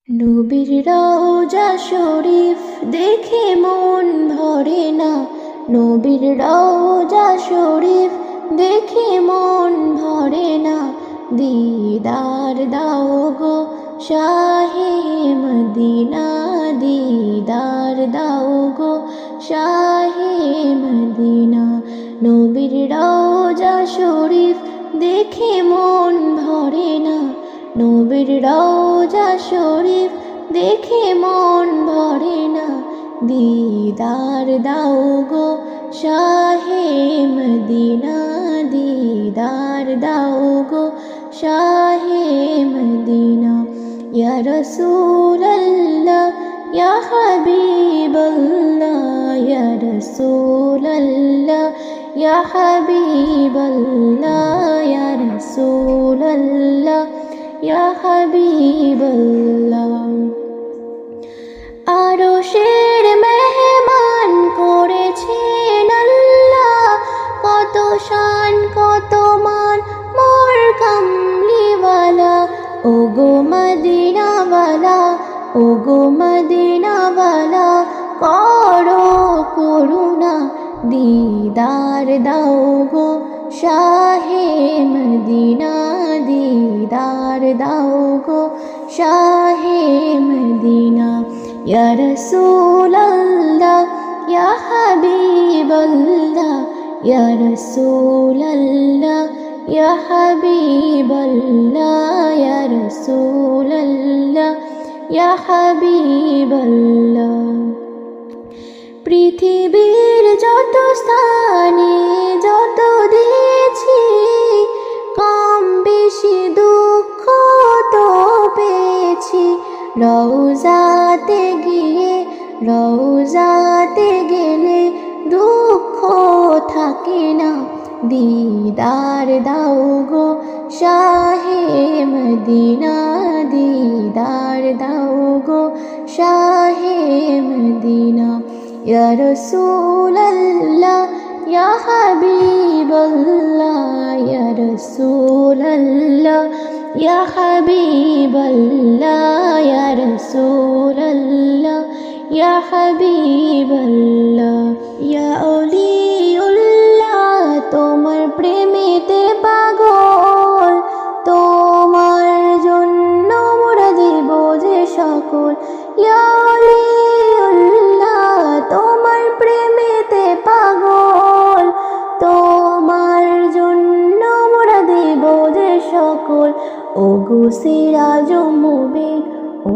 নবীর রওজা শরীফ দেখে মন ভরে না, নবীর রওজা শরীফ দেখে মন ভরে না। দিদার দাও গো শাহে মদিনা, দিদার দাও গো শাহে মদিনা। নবীর রওজা শরীফ দেখে মন ভরে না, নবীর রওজা শরীফ দেখে মন ভরে না। দিদার দাও গো শাহে মদিনা, দিদার দাও গো শাহে মদিনা। ইয়া রাসূলাল্লাহ ইয়া হাবিবাল্লাহ, ইয়া রাসূলাল্লাহ ইয়া হাবিবাল্লাহ, ইয়া রাসূলাল্লাহ ইয়া হাবিবাল্লাহ। আরশের মেহমান করেছেন আল্লাহ, কত শান কত মান মোর কামলিওয়ালা। ওগো মদিনাওয়ালা, ওগো মদিনাওয়ালা, করো করুণা, দিদার দাও গো শাহে মদিনা, দিদার দাও গো শাহে মদিনা। ইয়া রাসূলাল্লাহ ইয়া হাবিবাল্লাহ, ইয়া রাসূলাল্লাহ ইয়া হাবিবাল্লাহ, ইয়া রাসূলাল্লাহ ইয়া হাবিবাল্লাহ। পৃথিবীর যত স্থানে যত দিয়েছি, কম বেশি দুঃখ তো পেয়েছি। রওজাতে গিয়ে, রওজাতে গেলে দুঃখ থাকে না। দিদার দাও গো শাহে মদিনা, দিদার দাও গো শাহে মদিনা। ইয়া রাসূলাল্লাহ ইয়া হাবিবাল্লাহ, ইয়া রাসূলাল্লাহ ইয়া হাবিবাল্লাহ, ইয়া রাসূলাল্লাহ ইয়া হাবিবাল্লাহ। ইয়া আউলিউল্লাহ তোমার প্রেমেতে পাগল, তোমার জন্য মোরা দেব যে সকল। ইয়া আউলিউল্লাহ তোমার প্রেমেতে পাগল, তোমার জন্য মোরা দেব যে সকল। ওগো সিরাজ মুবিন